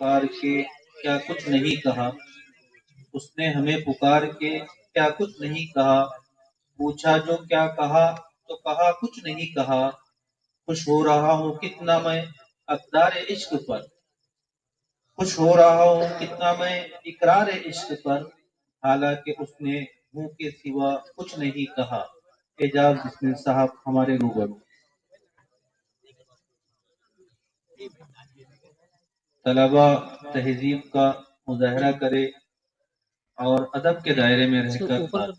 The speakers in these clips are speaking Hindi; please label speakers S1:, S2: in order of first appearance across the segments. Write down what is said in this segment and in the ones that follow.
S1: पुकार के क्या कुछ नहीं कहा। उसने हमें पुकार के क्या कुछ नहीं कहा। पूछा जो क्या कहा तो कहा कुछ नहीं कहा। खुश हो रहा हूँ कितना मैं अक़दार इश्क पर। खुश हो रहा हूँ कितना मैं इकरार इश्क पर। हालांकि उसने मुंह के सिवा कुछ नहीं कहा। एजाज बिस्मिल साहब हमारे रूबरू। तलबा तहजीब का मुजाहरा करे और अदब के दायरे में रहकर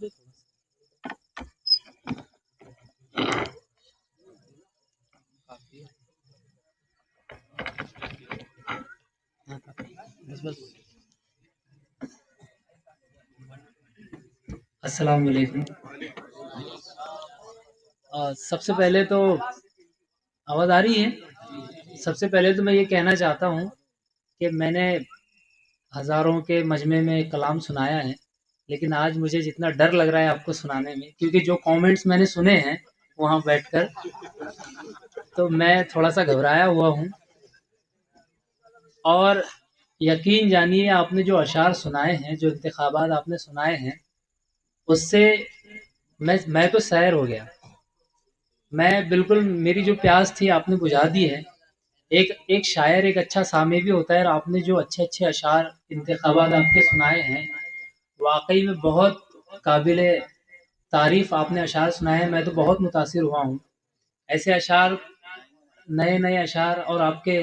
S2: अस्सलाम वालेकुम। सबसे पहले तो आवाज़ आ रही है। सबसे पहले तो मैं ये कहना चाहता हूँ कि मैंने हज़ारों के मजमे में कलाम सुनाया है, लेकिन आज मुझे जितना डर लग रहा है आपको सुनाने में, क्योंकि जो कमेंट्स मैंने सुने हैं वहाँ बैठकर, तो मैं थोड़ा सा घबराया हुआ हूँ। और यकीन जानिए आपने जो अशार सुनाए हैं, जो इंतखाबात आपने सुनाए हैं, उससे मैं तो सैर हो गया। मैं बिल्कुल, मेरी जो प्यास थी आपने बुझा दी है। एक एक शायर एक अच्छा सामे भी होता है, और आपने जो अच्छे-अच्छे अशार इंतखाबात आपके सुनाए हैं, वाक़ई में बहुत काबिल तारीफ़ आपने अशार सुनाए हैं। मैं तो बहुत मुतासिर हुआ हूँ। ऐसे अशार, नए-नए अशार, और आपके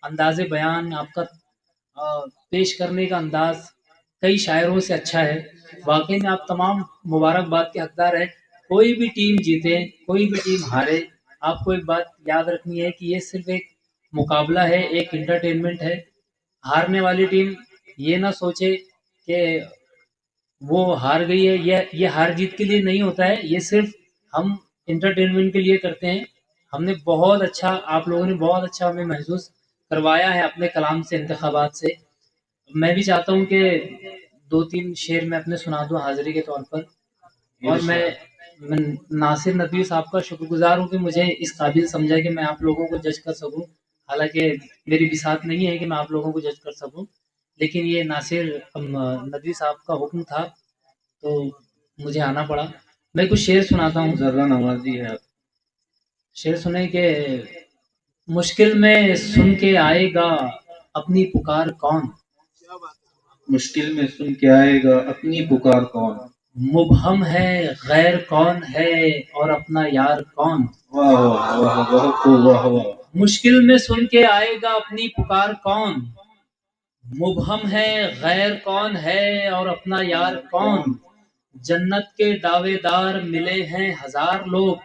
S2: अंदाज़े बयान, आपका पेश करने का अंदाज़ कई शायरों से अच्छा है। वाक़ई में आप तमाम मुबारकबाद के हकदार हैं। कोई भी टीम जीते, कोई भी टीम हारे, आपको एक बात याद रखनी है कि ये सिर्फ़ एक मुकाबला है, एक एंटरटेनमेंट है। हारने वाली टीम ये ना सोचे कि वो हार गई है। ये हार जीत के लिए नहीं होता है, ये सिर्फ़ हम एंटरटेनमेंट के लिए करते हैं। हमने बहुत अच्छा, आप लोगों ने बहुत अच्छा हमें महसूस करवाया है अपने कलाम से, इंतखाबात से। मैं भी चाहता हूँ कि 2-3 शेर मैं अपने सुना दूँ हाज़िरी के तौर पर। और मैं नासिर नदवी साहब का शुक्रगुज़ार हूँ कि मुझे इस काबिल समझा कि मैं आप लोगों को जज कर सकूँ। हालाँकि मेरी बिसात नहीं है कि मैं आप लोगों को जज कर सकूँ, लेकिन ये नासिर नदवी साहब का हुक्म था, तो मुझे आना पड़ा। मैं कुछ शेर सुनाता हूँ।
S1: ज़र्रा नवाज़ी है।
S2: शेर सुने कि मुश्किल में सुन के आएगा अपनी पुकार कौन।
S1: मुश्किल में सुन के आएगा अपनी पुकार कौन।
S2: मुबहम है गैर कौन है और अपना यार कौन।
S1: वाह वाह वाह वाह वाह वाह वाह।
S2: मुश्किल में सुन के आएगा अपनी पुकार कौन। मुबहम है गैर कौन है और अपना यार कौन। जन्नत के दावेदार मिले हैं हजार लोग।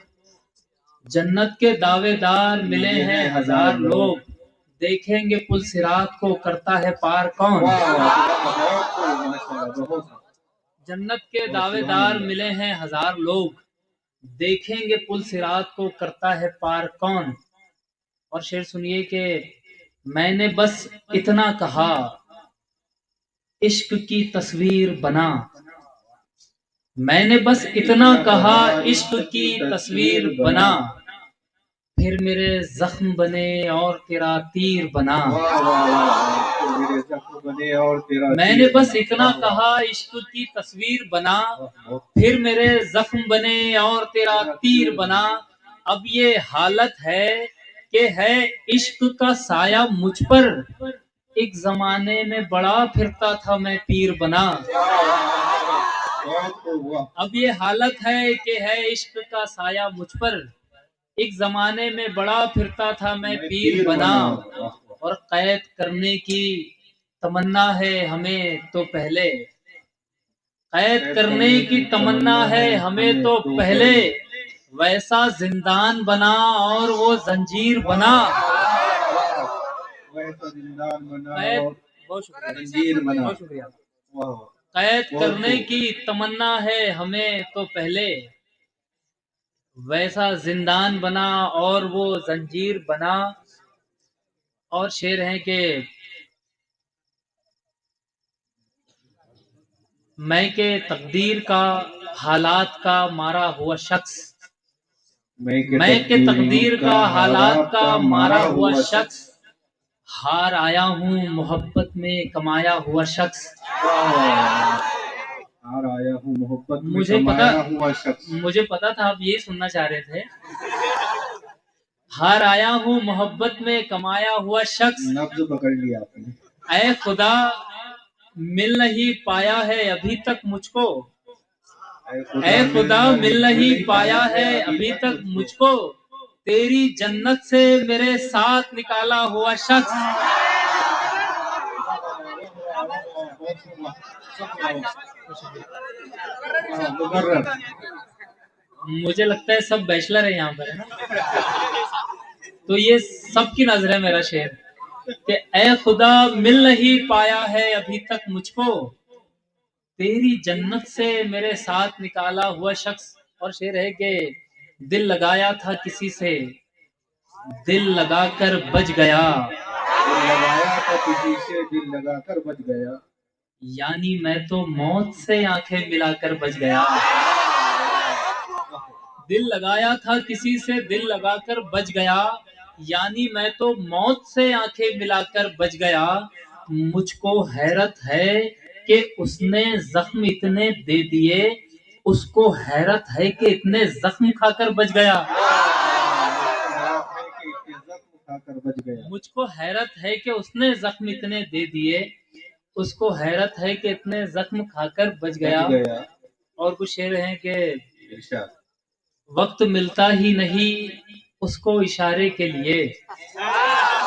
S2: जन्नत के दावेदार मिले हैं हजार लोग। देखेंगे पुल सिरात को करता है पार कौन। जन्नत के दावेदार मिले हैं हजार लोग। देखेंगे पुल सिरात को करता है पार कौन। और शेर सुनिए कि मैंने बस इतना कहा इश्क की तस्वीर बना। मैंने बस इतना कहा इश्क की तस्वीर बना। फिर मेरे जख्म बने और तेरा तीर बना। मैंने बस इतना कहा इश्क की तस्वीर बना। फिर मेरे जख्म बने और तेरा तीर बना। अब ये हालत है कि है इश्क का साया मुझ पर। एक जमाने में बड़ा फिरता था मैं पीर बना। अब ये हालत है कि है इश्क का साया मुझ पर। एक जमाने में बड़ा फिरता था मैं पीर बना। और कैद करने की तमन्ना है हमें तो पहले। कैद करने की तमन्ना है हमें तो पहले। वैसा जिंदान बना और वो जंजीर बना। कैद, बहुत शुक्रिया। कैद करने की तमन्ना है हमें तो पहले। वैसा जिंदान बना और वो जंजीर बना। और शेर है कि मैं के तकदीर का हालात का मारा हुआ शख्स। मैं के तकदीर का हालात का मारा हुआ शख्स। हार आया हूँ मोहब्बत में कमाया हुआ शख्स।
S1: हार आया हूँ मोहब्बत में कमाया हुआ शख्स।
S2: मुझे पता था आप यही सुनना चाह रहे थे। हार आया हूँ मोहब्बत में कमाया हुआ शख्स।
S1: नब्ज पकड़ लिया आपने।
S2: ऐ खुदा मिल नहीं पाया है अभी तक मुझको। ऐ खुदा मिल नहीं पाया है अभी तक मुझको। तेरी जन्नत से मेरे साथ निकाला हुआ शख्स। मुझे लगता है सब बैचलर है यहाँ पर, है ना? तो ये सबकी नजर है मेरा शेर कि ऐ खुदा मिल नहीं पाया है अभी तक मुझको। तेरी जन्नत से मेरे साथ निकाला हुआ शख्स। और शेर है कि दिल लगाया था किसी से, दिल लगाकर बच गया।
S1: दिल लगाया था किसी से, दिल लगाकर बच गया।
S2: यानी मैं तो मौत से आंखें मिलाकर बच गया। दिल लगाया था किसी से, दिल लगाकर बच गया। यानी मैं तो मौत से आंखें मिलाकर बच गया। मुझको हैरत है कि उसने जख्म इतने दे दिए। उसको हैरत है कि इतने जख्म खाकर बच गया। मुझको हैरत है कि उसने जख्म इतने दे दिए। उसको हैरत है कि इतने जख्म खाकर बच गया। और कुछ शेर हैं कि वक्त मिलता ही नहीं उसको इशारे के लिए।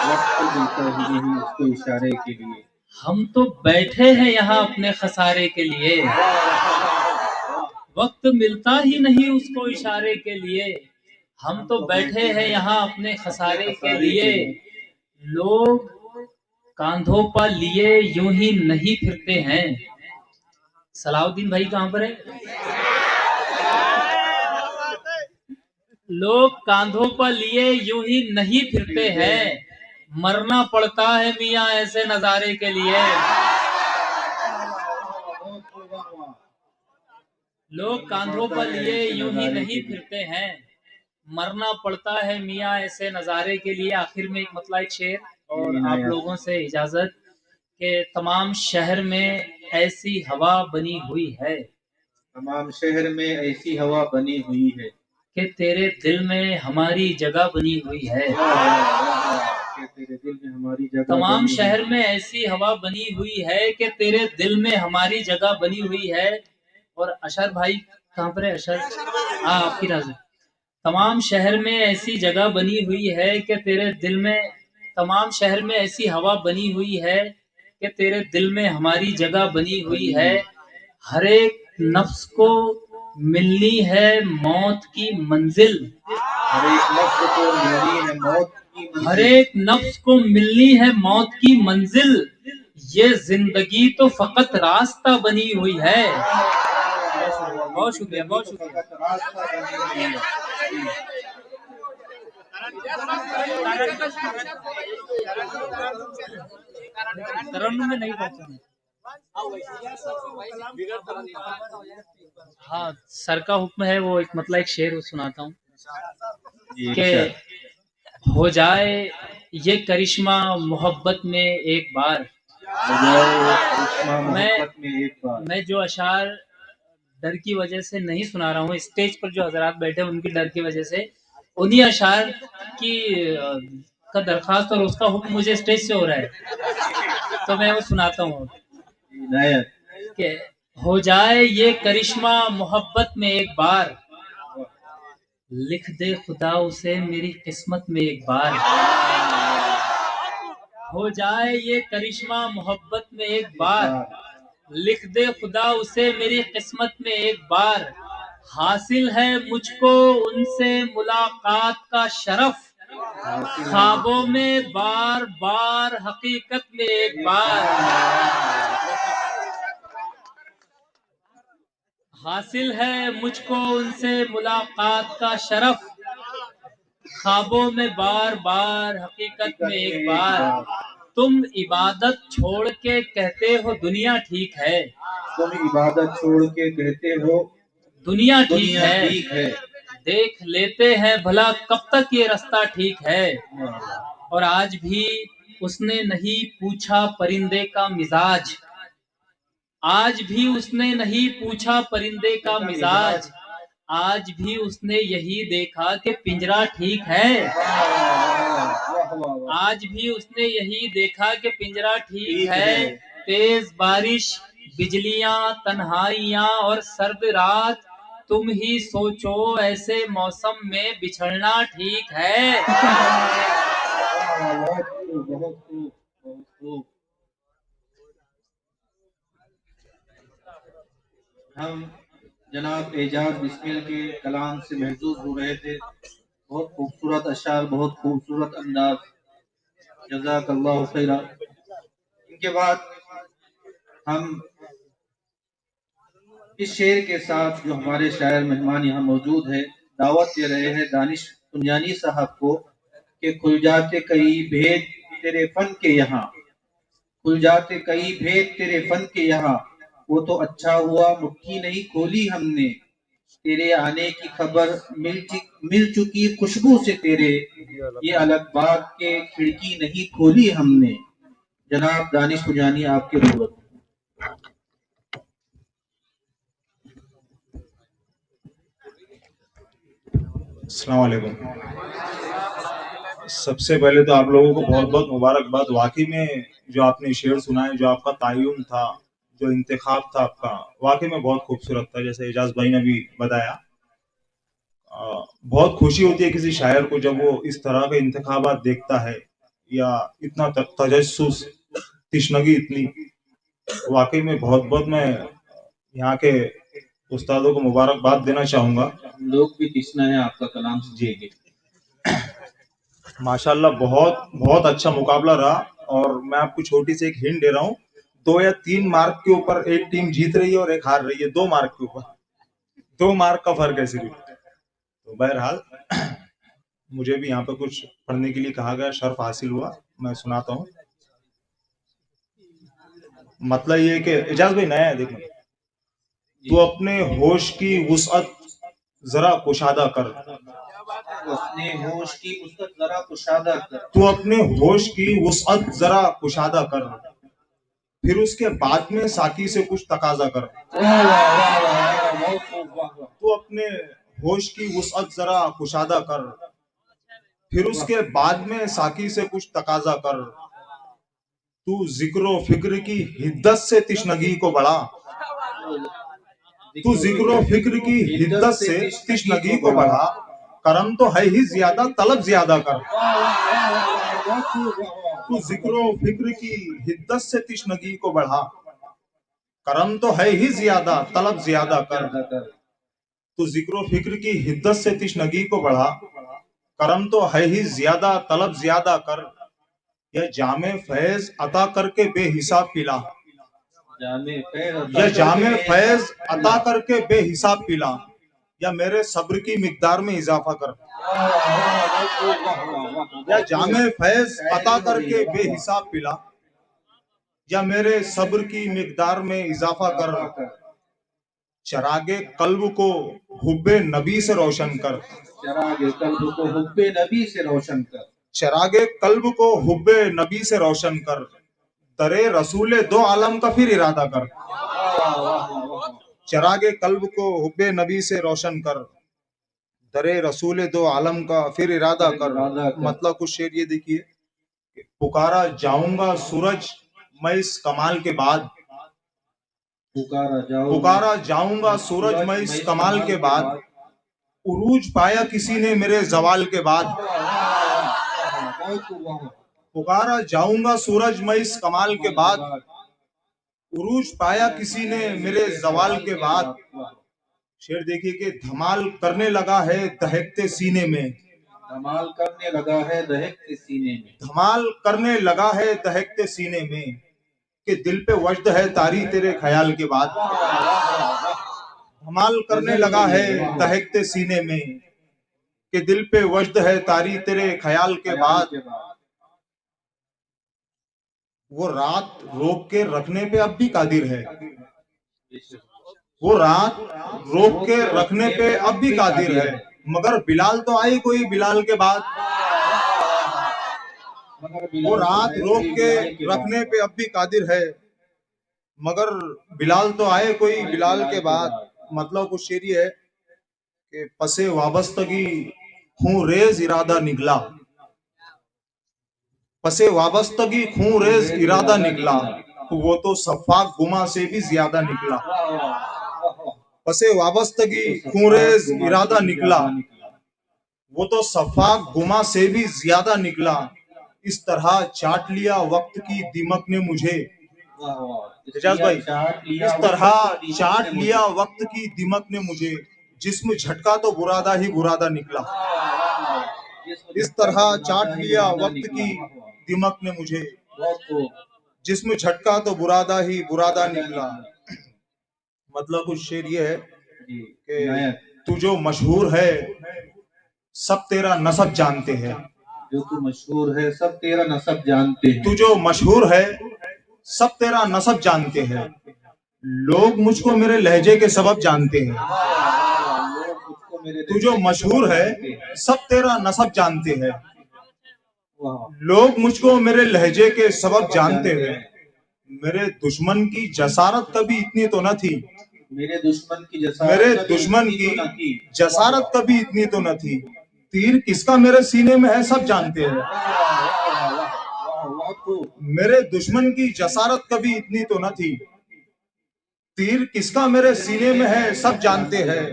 S1: वक्त मिलता ही नहीं उसको इशारे के लिए।
S2: हम तो बैठे हैं यहाँ अपने खसारे के लिए। वक्त मिलता ही नहीं उसको इशारे के लिए। हम तो बैठे हैं यहाँ अपने खसारे के लिए। लोग कांधों पर लिए यूं ही नहीं फिरते हैं। सलाउद्दीन भाई कहाँ पर है? लोग कांधों पर लिए यूं ही नहीं फिरते हैं। मरना पड़ता है मियाँ ऐसे नजारे के लिए। लोग कांधों पर लिए यूं ही नहीं फिरते हैं। मरना पड़ता है मियाँ ऐसे नजारे के लिए। आखिर में एक मतलब एक शेर और आप लोगों से इजाजत के तमाम शहर में ऐसी हवा बनी हुई है।
S1: तमाम शहर में ऐसी हवा बनी हुई है
S2: कि तेरे दिल में हमारी जगह बनी हुई है।
S1: तेरे दिल में हमारी जगह।
S2: तमाम शहर में ऐसी हवा बनी हुई है कि तेरे दिल में हमारी जगह बनी हुई है। और अशर भाई कहाँ पर है? अशर, हाँ आपकी नजर। तमाम शहर में ऐसी जगह बनी हुई है कि तेरे दिल में, तमाम शहर में ऐसी हवा बनी हुई है कि तेरे दिल में हमारी जगह बनी हुई है। हर एक नफ्स को मिलनी है मौत की मंजिल।
S1: हर एक नफ्स को मिलनी है मौत की मंजिल।
S2: हर एक नफ्स को मिलनी है मौत की मंजिल। ये जिंदगी तो फकत रास्ता बनी हुई है। बहुत शुक्रिया, बहुत शुक्रिया। तरन्नुम में नहीं पहुंचा। हाँ, सर का हुक्म है वो एक मतलब एक शेर सुनाता हूँ कि हो जाए ये करिश्मा मोहब्बत में एक बार। मैं जो अशार डर की वजह से नहीं सुना रहा हूँ, स्टेज पर जो हजरात बैठे हैं उनकी डर की वजह से उन्हीं अशार की का दरखास्त और उसका हुक्म मुझे स्टेज से हो रहा है, तो मैं वो सुनाता हूँ कि हो जाए ये करिश्मा मोहब्बत में एक बार। लिख दे खुदा उसे मेरी किस्मत में एक बार। हो जाए ये करिश्मा मोहब्बत में एक बार। लिख दे खुदा उसे मेरी किस्मत में एक बार। हासिल है मुझको उनसे मुलाकात का शरफ। ख्वाबों में बार बार हकीकत में एक बार। हासिल है मुझको उनसे मुलाकात का शरफ। ख्वाबों में बार बार हकीकत में एक बार। तुम इबादत छोड़ के कहते हो दुनिया ठीक है।
S1: तुम इबादत छोड़ के कहते हो
S2: दुनिया ठीक है। देख लेते हैं भला कब तक ये रास्ता ठीक है। और आज भी उसने नहीं पूछा परिंदे का मिजाज, आज भी उसने नहीं पूछा परिंदे का मिजाज, आज भी उसने यही देखा कि पिंजरा ठीक है, आज भी उसने यही देखा कि पिंजरा ठीक है। तेज बारिश, बिजलियां, तन्हाइयां और सर्द रात, तुम ही सोचो ऐसे मौसम में बिछड़ना ठीक है।
S1: बहुत खूब, बहुत खूब, बहुत खूब। हम जनाब एजाज बिस्मिल के कलाम से महजूज हो रहे थे। बहुत खूबसूरत अशार, बहुत खूबसूरत अंदाज, जज़ाकल्लाहु खैरा। इनके बाद हम इस शेर के साथ जो हमारे शायर मेहमान यहाँ मौजूद है, दावत दे रहे हैं दानिश कुंजानी साहब को कि खुल जाते कई भेद तेरे फन के यहाँ, खुल जाते कई भेद तेरे फन के यहाँ, वो तो अच्छा हुआ मुट्ठी नहीं खोली हमने, तेरे आने की खबर मिल चुकी खुशबू से तेरे, ये अलग बाग के खिड़की नहीं खोली हमने। जनाब दानिश कुंजानी आपके रूबरू।
S3: अस्सलाम वालेकुम। सबसे पहले तो आप लोगों को बहुत बहुत मुबारकबाद। वाकई में जो आपने शेर सुनाए, जो आपका तायुन था, जो इंतखाब था आपका, वाकई में बहुत खूबसूरत था, जैसे एजाज भाई ने भी बताया। बहुत खुशी होती है किसी शायर को जब वो इस तरह के इंतखाबात देखता है, या इतना तजस्सुस, तिश्नगी इतनी। वाकई में बहुत बहुत मैं यहाँ के उस्तादों को मुबारकबाद देना चाहूंगा।
S1: हम लोग भी किसना है आपका कलाम
S3: जी, माशाल्लाह बहुत बहुत अच्छा मुकाबला रहा। और मैं आपको छोटी सी एक हिंट दे रहा हूँ, 2 या 3 मार्क के ऊपर एक टीम जीत रही है और एक हार रही है। 2 मार्क के ऊपर, 2 मार्क का फर्क है सिर्फ। तो बहरहाल मुझे भी यहाँ पे कुछ पढ़ने के लिए कहा गया, शर्फ हासिल हुआ, मैं सुनाता हूँ। मतलब ये है कि एजाज भाई नया है, देखो, तू अपने होश की वुसअत जरा कुशादा कर,
S1: अपने होश की वुसअत जरा कुशादा कर,
S3: तू अपने होश की वुसअत जरा कुशादा कर, फिर उसके बाद में साकी से कुछ तकाजा कर। तू अपने होश की वुसअत जरा कुशादा कर, फिर उसके बाद में साकी से कुछ तकाजा कर। तू जिक्र फिक्र की हिद्दत से तिश्नगी को बढ़ा, तू जिक्र फिक्र की हिद्दत से तिश्नगी को बढ़ा, करम तो है ही ज्यादा तलब ज्यादा कर। तू जिक्र फिक्र की हिद्दत से तिश्नगी को बढ़ा, करम तो है ही ज्यादा तलब ज्यादा कर। तू जिक्र फिक्र की हिद्दत से तिश्नगी को बढ़ा, करम तो है ही ज्यादा तलब ज्यादा कर। यह जामे फैज अता करके बेहिसाब पिला, यह जामे फैज अता करके बेहिसाब पिला, या मेरे सब्र की मिकदार में इजाफा कर। या जामे फैज अता करके बेहिसाब पिला, या मेरे सब्र की मिकदार में इजाफा कर। चरागे कल्ब को हुब्बे नबी से रोशन कर,
S1: चरागे कल्ब को हुब्बे नबी से रोशन कर,
S3: चरागे कल्ब को हुब्बे नबी से रोशन कर। तरे रसूले दो आलम का फिर इरादा कर, चरागे कल्ब को हुब्बे नबी से रोशन कर, दरे रसूले दो आलम का फिर इरादा कर। मतलब कुछ शेर ये देखिए, पुकारा जाऊंगा सूरज मैं इस कमाल के बाद, पुकारा जाऊंगा सूरज मैं इस कमाल के बाद, उरूज पाया किसी ने मेरे जवाल के बाद। पुकारा जाऊंगा सूरज मैं इस कमाल के बाद, उरूज पाया किसी ने मेरे जवाल के बाद। शेर देखिए कि धमाल करने लगा है दहकते सीने में,
S1: धमाल करने लगा है दहकते सीने में,
S3: धमाल करने लगा है दहकते सीने में, कि दिल पे वजद है तारी तेरे ख्याल के बाद। धमाल करने लगा है दहकते सीने में, कि दिल पे वजद है तारी तेरे ख्याल के बाद। वो रात रोक के रखने पे अब भी कादिर है, वो रात रोक के रखने पे अब भी कादिर है, मगर बिलाल तो आई कोई बिलाल के बाद।
S1: मगर
S3: वो
S1: बिलाल तो
S3: रात
S1: आए
S3: रोक
S1: कोई
S3: के
S1: बिलाल के बाद
S3: रखने पे अब भी कादिर है, मगर बिलाल तो आए कोई बिलाल के बाद। मतलब कुछ शेर ये है कि पसे वाबस्तगी खूं रेज इरादा निकला, पसे वाबस्तगी खूं रेज इरादा निकला, तो वो तो सफाक गुमा से भी ज्यादा निकला।
S1: वाह वाह वाह वाह,
S3: पसे वाबस्तगी
S1: तो
S3: खूं
S1: सफाक
S3: रेज
S1: गुमा
S3: इरादा
S1: से भी
S3: निकला,
S1: ज्यादा निकला।
S3: वो तो सफाक गुमा से भी ज्यादा निकला। इस तरह चाट लिया वक्त की दीमक ने मुझे।
S1: वाह वाह, इस
S3: एजाज
S1: लिया
S3: भाई,
S1: चाट लिया
S3: इस
S1: वक्त
S3: तरह
S1: की दीमक
S3: चाट
S1: ने
S3: लिया
S1: मुझे।
S3: वक्त की दीमक ने मुझे, जिस्म झटका तो बुरादा ही बुरादा निकला।
S1: वाह वाह वाह, जिसको
S3: इस
S1: झटका
S3: तरह
S1: तो बुरादा
S3: चाट
S1: ही
S3: लिया
S1: बुरादा
S3: वक्त
S1: निकला।
S3: की
S1: वाह वाह,
S3: दीमक ने मुझे,
S1: बहुत खूब,
S3: जिस्म झटका तो बुरादा ही बुरादा
S1: बुरादा
S3: निकला।
S1: निकला।
S3: मतलब कुछ शेर ये है
S1: जी,
S3: कि
S1: नायक,
S3: तू जो मशहूर है सब तेरा नसब जानते हैं,
S1: जो तू मशहूर है सब तेरा नसब जानते
S3: तू
S1: हैं।
S3: जो मशहूर है सब तेरा नसब जानते हैं, लोग मुझको मेरे लहजे के सबब जानते हैं।
S1: वाह वाह वाह वाह, लोग मुझको मेरे
S3: तू जो
S1: लहजे के सबब
S3: मशहूर है
S1: जानते हैं।
S3: सब तेरा नसब जानते हैं,
S1: वाह,
S3: लोग मुझको मेरे लहजे के सबब
S1: सबब
S3: जानते
S1: जानते
S3: हैं।
S1: हैं।
S3: मेरे दुश्मन की जसारत कभी इतनी तो न थी,
S1: मेरे दुश्मन की
S3: मेरे
S1: जसारत कभी
S3: दुश्मन
S1: इतनी
S3: की
S1: तो न की। वाह
S3: जसारत
S1: वाह
S3: कभी इतनी तो न थी, तीर किसका मेरे सीने में है सब जानते हैं।
S1: वाह वाह वाह वाह, बहुत खूब।
S3: मेरे दुश्मन की जसारत कभी इतनी तो न थी, तीर किसका मेरे सीने में है सब जानते हैं।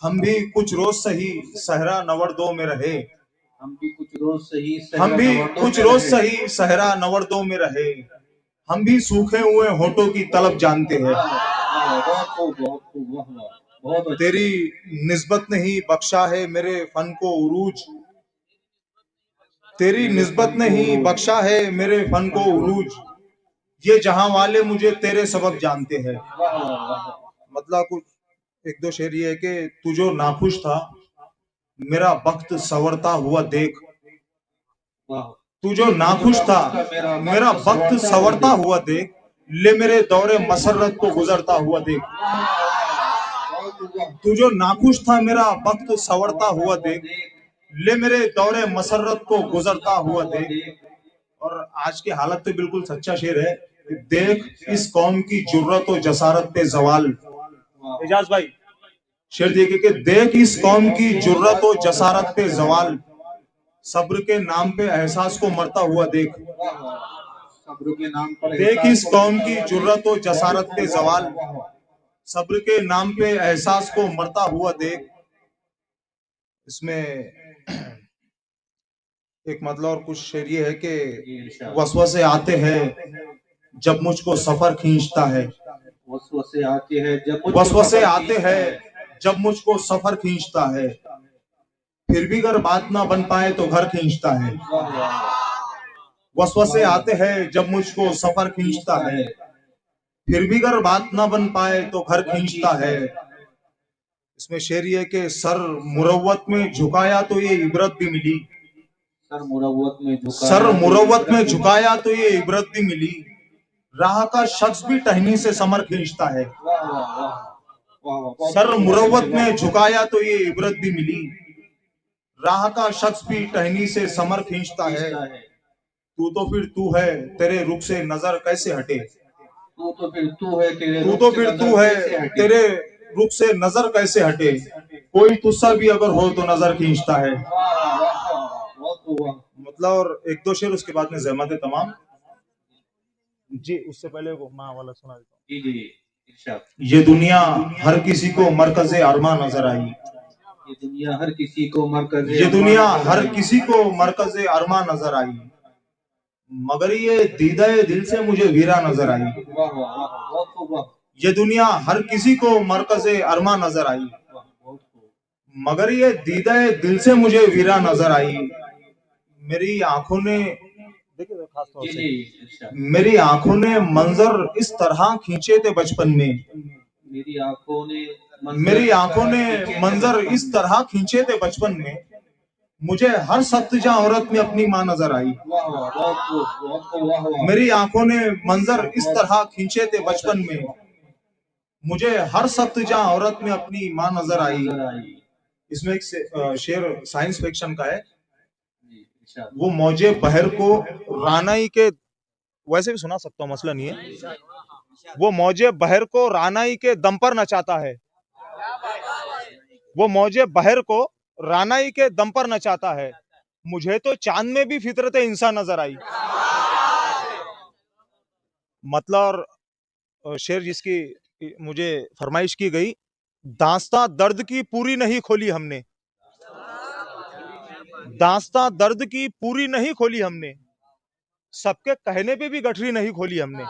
S3: हम भी कुछ रोज सही सहरा नवरदों में रहे,
S1: हम भी कुछ रोज सही
S3: हम
S1: सहरा
S3: भी
S1: नवरदों
S3: कुछ
S1: में
S3: रोज
S1: रहे।
S3: सही सहरा नवरदों में रहे, हम भी सूखे हुए होठों की तलब जानते हैं।
S1: वाह वाह, बहुत खूब बहुत खूब, वाह वाह, बहुत अच्छे।
S3: तेरी निस्बत ने ही बख्शा है मेरे फन को उरूज, तेरी
S1: मेरे
S3: निस्बत
S1: फन
S3: ने
S1: को
S3: ही
S1: उरूज,
S3: बख्शा है मेरे फन को
S1: फन को
S3: उरूज, ये जहां वाले मुझे तेरे सबब जानते हैं।
S1: वाह वाह वाह
S3: मतलब कुछ एक दो शेर ये है कि तू जो नाखुश था मेरा वक्त संवरता हुआ देख,
S1: वाह,
S3: तू जो
S1: तू जो
S3: नाखुश था
S1: नाखुश था मेरा
S3: मेरा
S1: वक्त
S3: वक्त
S1: संवरता हुआ
S3: संवरता
S1: देख।
S3: हुआ देख, ले मेरे दौरे मसरत को गुजरता हुआ देख।
S1: वाह वाह वाह, बहुत खूब, वाह,
S3: तू जो नाखुश था मेरा वक्त संवरता
S1: संवरता
S3: हुआ
S1: हुआ
S3: देख,
S1: देख,
S3: ले मेरे दौरे मसरत को गुजरता
S1: गुजरता
S3: हुआ
S1: हुआ
S3: देख।
S1: देख।
S3: और आज की हालत तो बिल्कुल सच्चा शेर है कि देख
S1: अच्छा,
S3: इस कौम की जुर्रत और जसारत पे जवाल।
S1: वाह,
S3: एजाज भाई, शेर देखिए कि देख इस कौम की जुर्रत और जसारत पे जवाल, सब्र के नाम पे एहसास को मरता हुआ देख।
S1: वाह वाह, सब्र के नाम पर
S3: देख
S1: एहसास
S3: इस
S1: को
S3: कौम
S1: मरता
S3: की
S1: हुआ देख।
S3: जुर्रत और
S1: बहुत
S3: जसारत पे
S1: खूब, वाह वाह
S3: जवाल,
S1: वाह वाह।
S3: सब्र के नाम पे एहसास को मरता हुआ देख। इसमें एक मतलब और कुछ शेर ये है कि
S1: जी इरशाद।
S3: वसवसे आते हैं जब मुझको सफर खींचता है,
S1: वसवसे आते हैं जब मुझको
S3: वसवसे
S1: सफर
S3: आते
S1: खींचता
S3: हैं
S1: है।
S3: जब मुझको सफर खींचता है, फिर भी अगर बात ना बन पाए तो घर खींचता है।
S1: वाह वाह,
S3: वसवसे
S1: वाह
S3: आते हैं जब मुझको सफर खींचता
S1: खींचता
S3: है,
S1: है,
S3: फिर भी अगर बात ना बन पाए तो घर
S1: घर
S3: खींचता
S1: खींचता
S3: है।
S1: है।
S3: इसमें शेर ये कि सर मुरव्वत में झुकाया तो ये इबरत भी मिली,
S1: सर मुरव्वत में
S3: सर
S1: झुकाया तो ये
S3: मुरव्वत में
S1: इबरत भी मिली।
S3: झुकाया तो ये इबरत भी मिली, राह का शख्स भी टहनी से समर खींचता है।
S1: वाह वाह वाह वाह वाह, बहुत
S3: सर
S1: खूब, बहुत अच्छे,
S3: मुरव्वत
S1: वाह
S3: में झुकाया तो ये इबरत भी मिली, राह का शख्स भी टहनी से समर खींचता है।
S1: खींचता है।
S3: तू तो फिर तू है तेरे रुख से नजर कैसे हटे,
S1: तू तो फिर तू है, तेरे
S3: तू
S1: रुख
S3: तो
S1: से
S3: फिर
S1: नजर
S3: तू है
S1: कैसे हटे।
S3: तेरे रुख से नजर कैसे हटे, कोई तुस्सा भी अगर हो तो नजर खींचता है।
S1: वाह वाह वाह वाह, बहुत खूब, वाह।
S3: मतलब और एक दो शेर उसके बाद में जहमत तमाम जी, उससे पहले वो माँ वाला सुना देता हूँ।
S1: जी जी, इरशाद।
S3: ये दुनिया हर किसी को मरकज अरमा नजर आई,
S1: ये दुनिया हर किसी को मरकज़े
S3: ये
S1: अरमान
S3: दुनिया
S1: नजर
S3: हर
S1: आई।
S3: किसी को मरकज अरमा नजर आई, मगर ये दीदाए दिल से मुझे वीरा नजर आई।
S1: वाह वाह वाह, बहुत खूब, वाह
S3: ये दुनिया हर किसी को मरकज अरमा नजर आई,
S1: वाह, बहुत खूब।
S3: मगर ये दीदाए दिल से मुझे वीरा नजर आई। मेरी आंखों ने देखिए खास तौर
S1: जी
S3: से
S1: जी, इरशाद।
S3: मेरी आंखों ने मंजर इस तरह खींचे थे बचपन में,
S1: मेरी आंखों ने मंजर
S3: मेरी
S1: इस
S3: आंखों
S1: तरह
S3: ने
S1: खींचे थे
S3: मंजर
S1: बचपन
S3: इस
S1: में।
S3: तरह खींचे थे बचपन में, मुझे हर सख्तजा औरत में अपनी माँ नजर आई।
S1: वाह वाह, बहुत खूब बहुत खूब, वाह वाह,
S3: मेरी आंखों ने मंजर इस
S1: बहुत
S3: तरह खींचे थे
S1: बहुत
S3: बचपन
S1: अच्छे,
S3: में,
S1: वाह,
S3: मुझे हर सख्तजा औरत में अपनी माँ नजर
S1: माँ
S3: आई।
S1: नजर आई।
S3: इसमें एक शेर साइंस फिक्शन का है
S1: जी इरशाद।
S3: वो मौजे बहर को रानाई के, वैसे भी सुना सकता हूँ, मसला नहीं है। वो मौजे बहर को रानाई के दम पर नचाता है। वो मौजे बहर को रानाई के दम पर नचाता है। मुझे तो चांद में भी फितरत इंसान नजर आई। मतलब शेर जिसकी मुझे फरमाइश की गई, दास्तां दर्द की पूरी नहीं खोली हमने, दास्तां दर्द की पूरी नहीं खोली हमने, सबके कहने पे भी गठरी नहीं खोली हमने।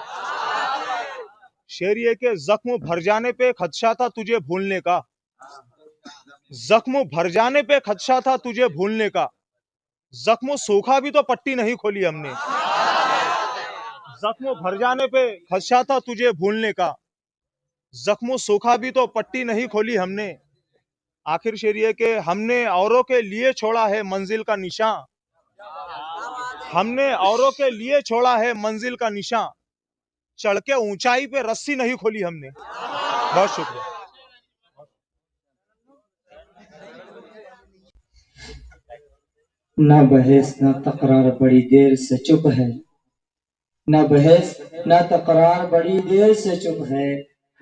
S3: शेर ये के जख्म भर जाने पे खदशा था तुझे भूलने का, जख्म भर जाने पे खदशा था तुझे भूलने का, जख्म सूखा भी तो पट्टी नहीं खोली हमने, जख्म भर जाने पे खदशा था तुझे भूलने का, जख्म सूखा भी तो पट्टी नहीं खोली हमने। आखिर शेर ये के हमने औरों के लिए छोड़ा है मंजिल का निशान, हमने औरों के लिए छोड़ा है मंजिल का निशान, चढ़ के ऊंचाई पे रस्सी नहीं खोली हमने। बहुत शुक्रिया।
S4: न बहस न तकरार बड़ी देर से चुप है, न बहस न तकरार बड़ी देर से चुप है,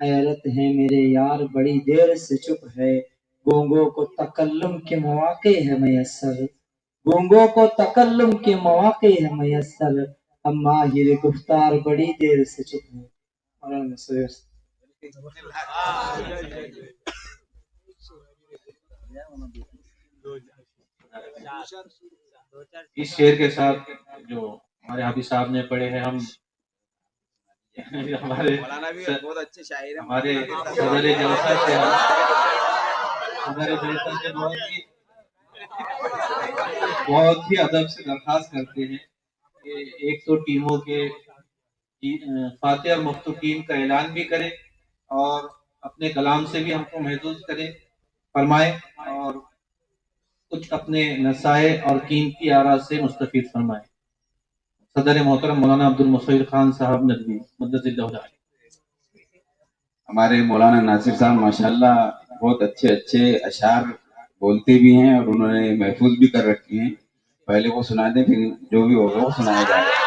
S4: हैरत है मेरे यार बड़ी देर से चुप है, गूंगों को तकल्लुम के मौके है मयस्सर, गूंगों को तकल्लुम के मौके है मयस्सर, हम माहिर गुफ्तार बड़ी देर से चुप है। मौलाना सैयद
S1: इस शेर के साथ जो हमारे हाफिज साहब ने पढ़े हैं, हम हमारे
S5: बहुत अच्छे शायर हैं
S1: हमारे सदर जलसा से बहुत ही अदब से दरखास्त करते हैं कि एक तो टीमों के फातिह और मुफ्तकीन का ऐलान भी करें और अपने कलाम से भी हमको महसूस करें, फरमाए और कुछ अपने नसाए और कीमती आरा से मुस्तफीद फरमाए। सदर मोहतरम मौलाना अब्दुल मुसव्विर खान साहब नदवी मद्दसिल्लाह।
S5: हमारे मौलाना नासिर साहब माशाल्लाह बहुत अच्छे अच्छे अशार बोलते भी हैं और उन्होंने महफूज भी कर रखे हैं। पहले वो सुना दें, फिर जो भी होगा वो सुनाया जाएगा।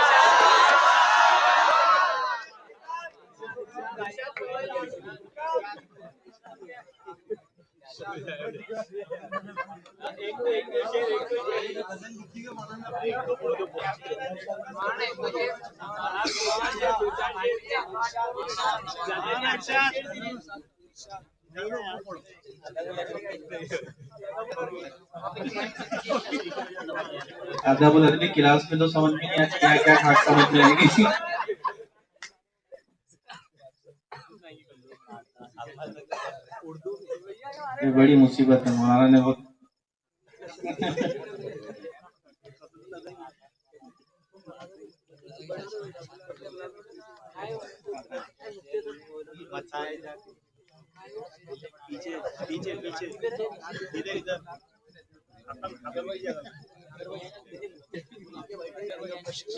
S1: अदब अदबी क्लास में तो समझ में नहीं आता, क्या क्या खास समझ में आएगी। ये बड़ी मुसीबत है, मौलाना ने बहुत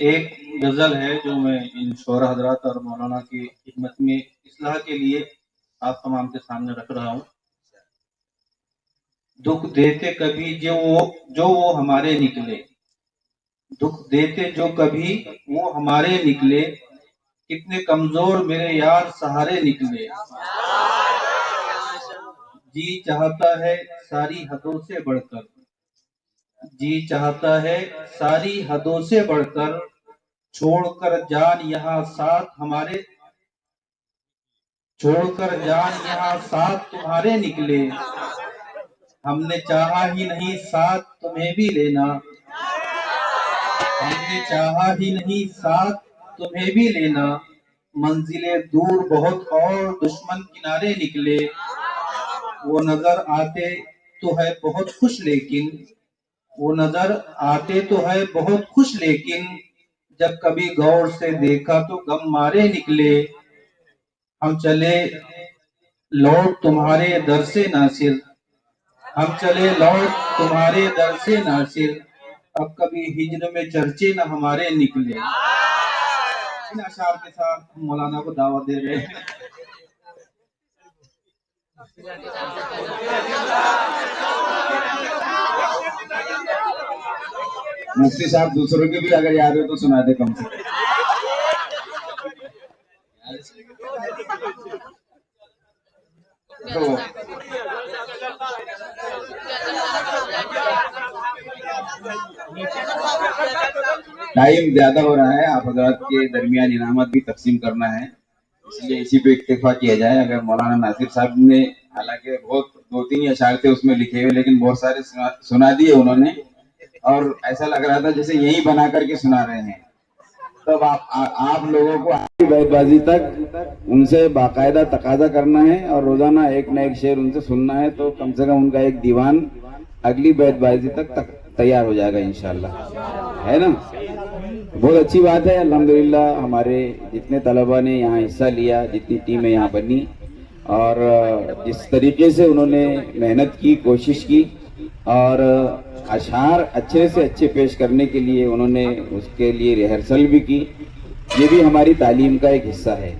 S1: एक गजल है जो मैं इन शोरा हजरात और मौलाना की खिदमत में इस्लाह के लिए आप तमाम के सामने रख रहा हूँ। दुख देते कभी जो वो हमारे निकले, दुख देते जो कभी वो हमारे निकले, कितने कमजोर मेरे यार सहारे निकले, जी चाहता है सारी हदों से बढ़कर, जी चाहता है सारी हदों से बढ़कर, छोड़कर जान यहाँ साथ हमारे, छोड़कर जान यहाँ साथ तुम्हारे निकले, हमने चाहा ही नहीं साथ तुम्हें भी लेना, हमने चाहा ही नहीं साथ तुम्हें भी लेना, मंजिले दूर बहुत और दुश्मन किनारे निकले, वो नजर आते तो है बहुत खुश लेकिन, वो नजर आते तो है बहुत खुश लेकिन, जब कभी गौर से देखा तो गम मारे निकले, हम चले लौट तुम्हारे दर से नासिर, हम चले लौट तुम्हारे दर से नासिर, अब कभी हिज्र में चर्चे न हमारे निकले। इन अशार के साथ हम मौलाना को दावत दे रहे हैं।
S5: मुफ्ती साहब दूसरों की भी अगर याद हो तो सुना दे कम से कम। तो टाइम ज्यादा हो रहा है, आप हजरात के दरमियान इनामत भी तकसीम करना है, इसलिए इसी पे इक्तिफा किया जाए। अगर मौलाना नासिर साहब ने, हालांकि बहुत 2-3 ही अशार थे उसमें लिखे हुए, लेकिन बहुत सारे सुना दिए उन्होंने, और ऐसा लग रहा था जैसे यही बना करके सुना रहे हैं। तब आप लोगों को आखिरी बैतबाजी तक उनसे बाकायदा तकाजा करना है और रोजाना एक न एक शेर उनसे सुनना है, तो कम से कम उनका एक दीवान अगली बैतबाजी तक तैयार हो जाएगा इंशाल्लाह, है ना। बहुत अच्छी बात है, अल्हम्दुलिल्लाह हमारे जितने तलबा ने यहाँ हिस्सा लिया, जितनी टीमें यहाँ बनी, और जिस तरीके से उन्होंने मेहनत की, कोशिश की, और अशार अच्छे से अच्छे पेश करने के लिए उन्होंने उसके लिए रिहर्सल भी की, ये भी हमारी तालीम का एक हिस्सा है।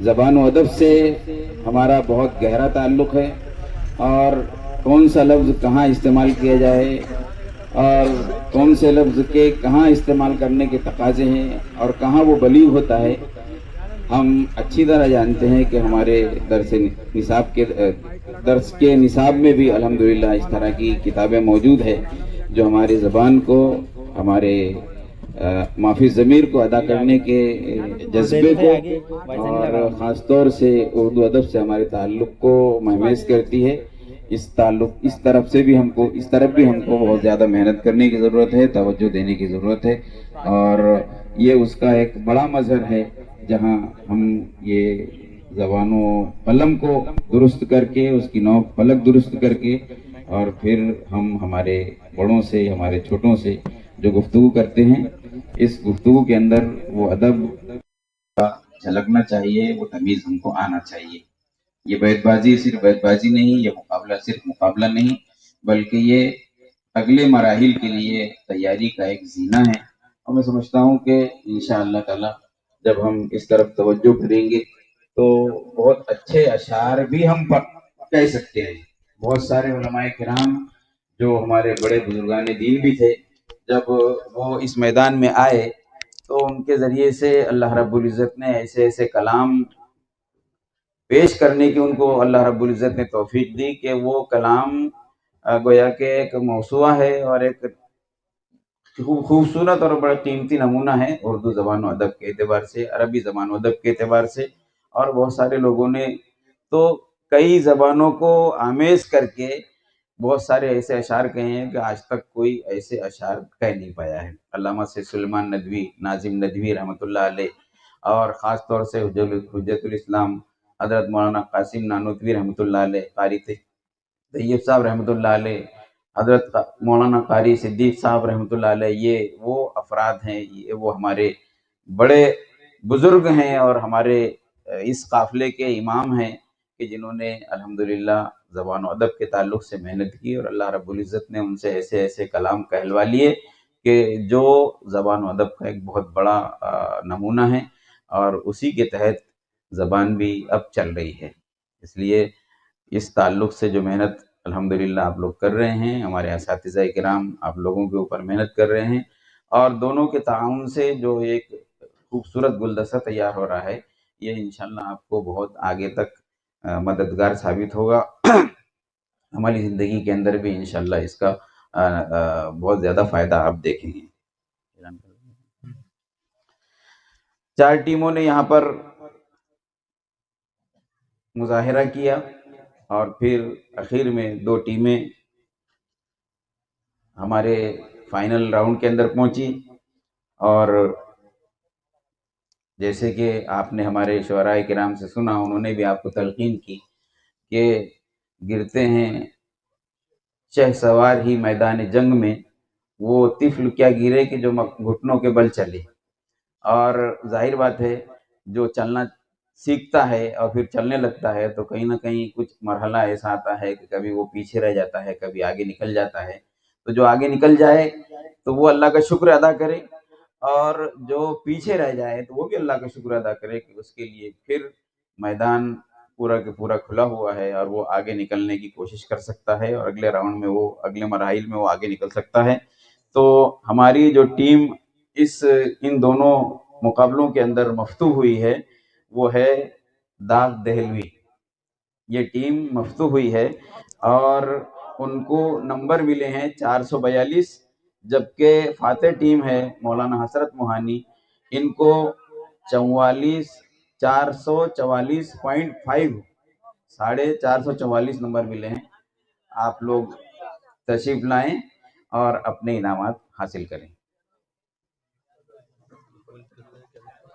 S5: ज़बान व अदब से हमारा बहुत गहरा ताल्लुक़ है, और कौन सा लफ्ज़ कहाँ इस्तेमाल किया जाए और कौन से लफ्ज़ के कहाँ इस्तेमाल करने के तकाज़े हैं और कहाँ वो बलीग होता है, हम अच्छी तरह जानते हैं कि हमारे दर्स के निसाब में भी अल्हम्दुलिल्लाह इस तरह की किताबें मौजूद है जो हमारी ज़बान को, हमारे माफी ज़मीर को अदा करने के जज्बे को, और ख़ास तौर से उर्दू अदब से हमारे ताल्लुक़ को महमेज करती है। इस तरफ भी हमको बहुत ज़्यादा मेहनत करने की ज़रूरत है, तवज्जो देने की ज़रूरत है, और ये उसका एक बड़ा मज़हर है जहाँ हम ये ज़बानो कलम को दुरुस्त करके, उसकी नौ फलक दुरुस्त करके, और फिर हम हमारे बड़ों से, हमारे छोटों से जो गुफ्तगू करते हैं, इस गुफ्तगू के अंदर वो अदब झलकना चाहिए, वो तमीज़ हमको आना चाहिए। ये बैतबाजी सिर्फ बैतबाजी नहीं, ये मुकाबला सिर्फ मुकाबला नहीं, बल्कि ये अगले मराहिल के लिए तैयारी का एक जीना है। और मैं समझता हूँ कि इंशाअल्लाह ताला जब हम इस तरफ तवज्जो करेंगे तो बहुत अच्छे अशार भी हम कह सकते हैं। बहुत सारे उलमाए किराम जो हमारे बड़े बुजुर्गान दीन भी थे, जब वो इस मैदान में आए तो उनके ज़रिए से अल्लाह रब्बुल इज़्ज़त ने ऐसे ऐसे कलाम पेश करने की उनको अल्लाह रब्बुल इज़्ज़त ने तौफीक दी कि वो कलाम गोया के एक मौसूआ है और एक खूबसूरत और बड़ा कीमती नमूना है उर्दू ज़बान व अदब के एतबार से, अरबी ज़बान व अदब के एतबार से। और बहुत सारे लोगों ने तो कई ज़बानों को आमेज़ करके बहुत सारे ऐसे अशार कहे हैं कि आज तक कोई ऐसे अशार कह नहीं पाया है। अल्लामा से सुलेमान नदवी, नाजिम नदवी रहमतुल्लाह अलैह, और ख़ास तौर से हुज्जतुल इस्लाम हज़रत मौलाना कासिम नानोतवी रहमतुल्लाह अलैह, क़ारी तैयब साहब रहमतुल्लाह अलैह, हज़रत मौलाना क़ारी सिद्दीक़ साहब रहमतुल्लाह अलैह, ये वो अफ़राद हैं, ये वो हमारे बड़े बुज़ुर्ग हैं और हमारे इस काफ़िले के इमाम हैं कि जिन्होंने अल्हम्दुलिल्लाह ज़बान व अदब के ताल्लुक़ से मेहनत की, और अल्लाह रब्बुल इज़्ज़त ने उनसे ऐसे ऐसे कलाम कहलवा लिए कि जो ज़बान व अदब का एक बहुत बड़ा नमूना है, और उसी के तहत ज़बान भी अब चल रही है। इसलिए इस ताल्लुक़ से जो मेहनत अल्हम्दुलिल्लाह आप लोग कर रहे हैं, हमारे असातिज़ा किराम आप लोगों के ऊपर मेहनत कर रहे हैं, और दोनों के ताउन से जो एक खूबसूरत गुलदस्ता तैयार हो रहा है, ये इंशाअल्लाह आपको बहुत आगे तक मददगार साबित होगा। हमारी ज़िंदगी के अंदर भी इंशाअल्लाह इसका बहुत ज़्यादा फ़ायदा आप देखेंगे। 4 टीमों ने यहाँ पर मुज़ाहिरा किया, और फिर आखिर में 2 टीमें हमारे फाइनल राउंड के अंदर पहुंची। और जैसे कि आपने हमारे शुअराए किराम से सुना, उन्होंने भी आपको तलकीन की कि गिरते हैं शहसवार ही मैदान जंग में, वो तिफ़्ल क्या गिरे कि जो घुटनों के बल चले। और जाहिर बात है, जो चलना सीखता है और फिर चलने लगता है तो कहीं ना कहीं कुछ मरहला ऐसा आता है कि कभी वो पीछे रह जाता है, कभी आगे निकल जाता है। तो जो आगे निकल जाए तो वो अल्लाह का शुक्र अदा करे, और जो पीछे रह जाए तो वो भी अल्लाह का शुक्र अदा करे कि उसके लिए फिर मैदान पूरा के पूरा खुला हुआ है, और वो आगे निकलने की कोशिश कर सकता है, और अगले राउंड में वो, अगले मराहिल में वो आगे निकल सकता है। तो हमारी जो टीम इन दोनों मुकाबलों के अंदर मफ्तू हुई है वो है दाग दहलवी। ये टीम मफ्तू हुई है और उनको नंबर मिले हैं 442, जबकि फातेह टीम है मौलाना हसरत मोहानी, इनको 444.5 444 नंबर मिले हैं। आप लोग तशरीफ लाएं और अपने इनामात हासिल करें।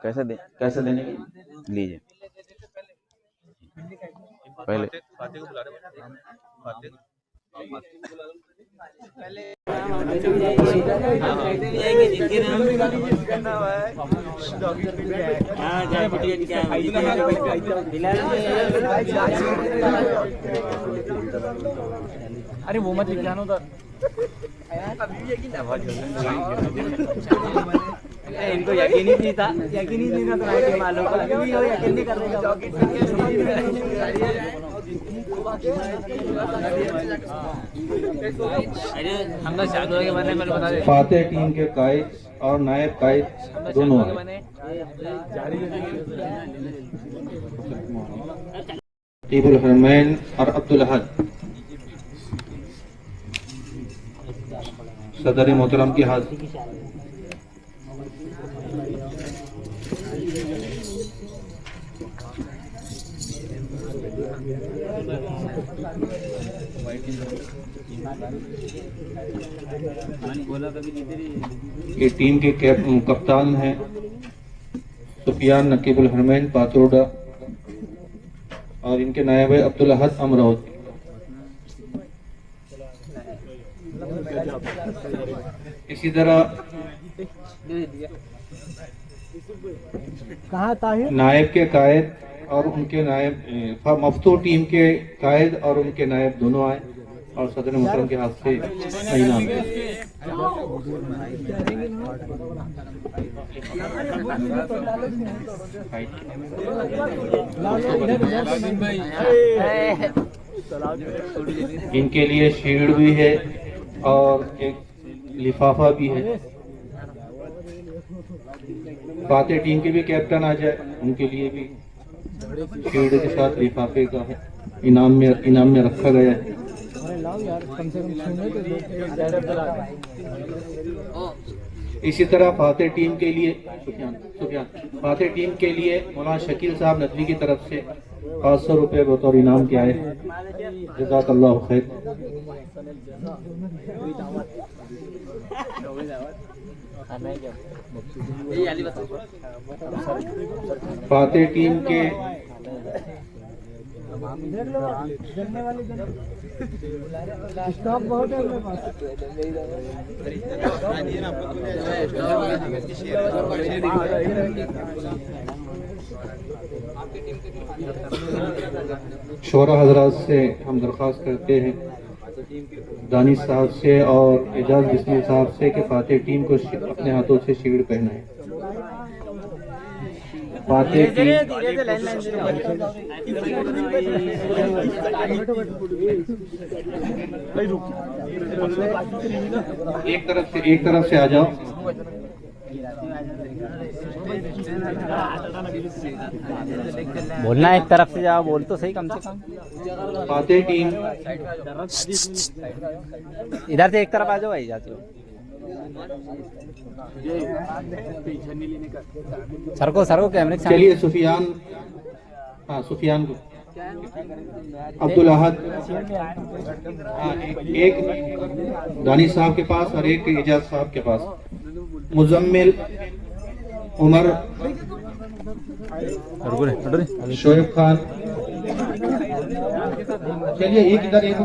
S5: कैसे देने के लीजिए पहले
S6: अरे वो मत लिखना उधर। इनको यकीन ही नहीं था तो मालूम का अभी वो यकीन नहीं कर रहे। अरे हम लोग शादी के बारे में बता दे।
S1: फातेह टीम के कायद और नायब कायद दोनों हैं। टीबुल हरमैन और अब्दुल अहद सदर मोहतरम की हाजिर। ये टीम के कप्तान हैं सुफियान नकीबुल हरमैन पात्रोडा और इनके नायब है अब्दुल अहद अमरावती। इसी तरह नायब के कायद और उनके नायब मफ्तू टीम के कायद और उनके नायब दोनों आए और सदर मोहतरम के हाथ से इनाम इनके लिए शील्ड भी है और एक लिफाफा भी है। फातेह टीम के भी कैप्टन आ जाए, उनके लिए भी शील्ड के साथ लिफाफे का है इनाम में रखा गया है। इसी तरह फातेह टीम के लिए सुफियान फातेह टीम के लिए मौलाना शकील साहब नदवी की तरफ से 500 रुपये बतौर इनाम के आए। जज़ाकल्लाहु खैर। फातेह टीम के स्टॉक बहुत है अपने पास। शोरा हजरात से हम दरख्वास्त करते हैं दानिश साहब से और एजाज बिस्मिल साहब से कि फातेह टीम को अपने हाथों से शील्ड पहनाएं। फातेह टीम एक तरफ से आ जाओ।
S6: बोलना एक तरफ से जाओ, बोल तो सही कम से कम।
S1: फातेह टीम
S6: इधर से एक तरफ आ जाओ भाई, जाते हो सर को कैमरे।
S1: चलिए सुफियान, हाँ सुफियान को, अब्दुल अहद, एक दानिश साहब के पास और एक एजाज साहब के पास, मुजम्मिल, उमर, शोएब खान। चलिए एक इधर एक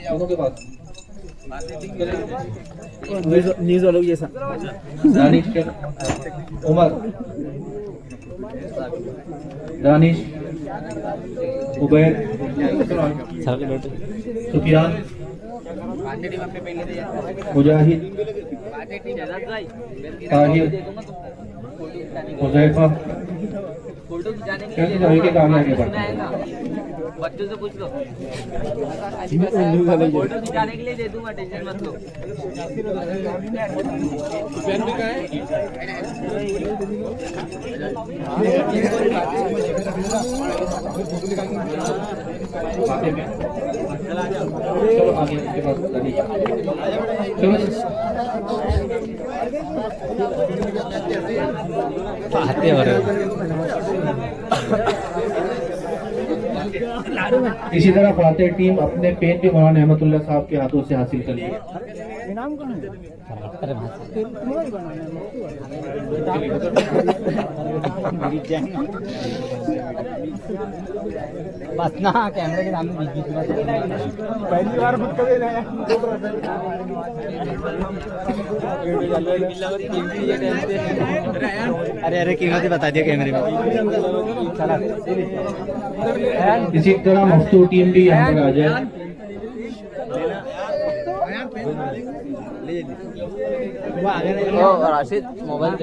S1: दोनों के पास
S6: न्यूज़ वालों जैसा।
S1: दानिश, उमर, दानिश, उबैर, सुफियान, मुजाहिद, ताहिर, हुज़ैफा। चलिए आगे बढ़ते हैं।
S6: बच्चों से पूछ लो, फोटो खिंचाने के लिए दे दूंगा, टेंशन मत लो।
S7: इसी तरह फातेह टीम अपने पेन भी मौलाना अहमदुल्लाह साहब के हाथों से हासिल कर ली।
S6: बस ना कैमरे के सामने पहली बार खुद कभी अरे कीमत बता दिया कैमरे में।
S7: इसी तरह मफ्तू टीम भी यहाँ पर आ जाए।
S6: राशिद मोबाइल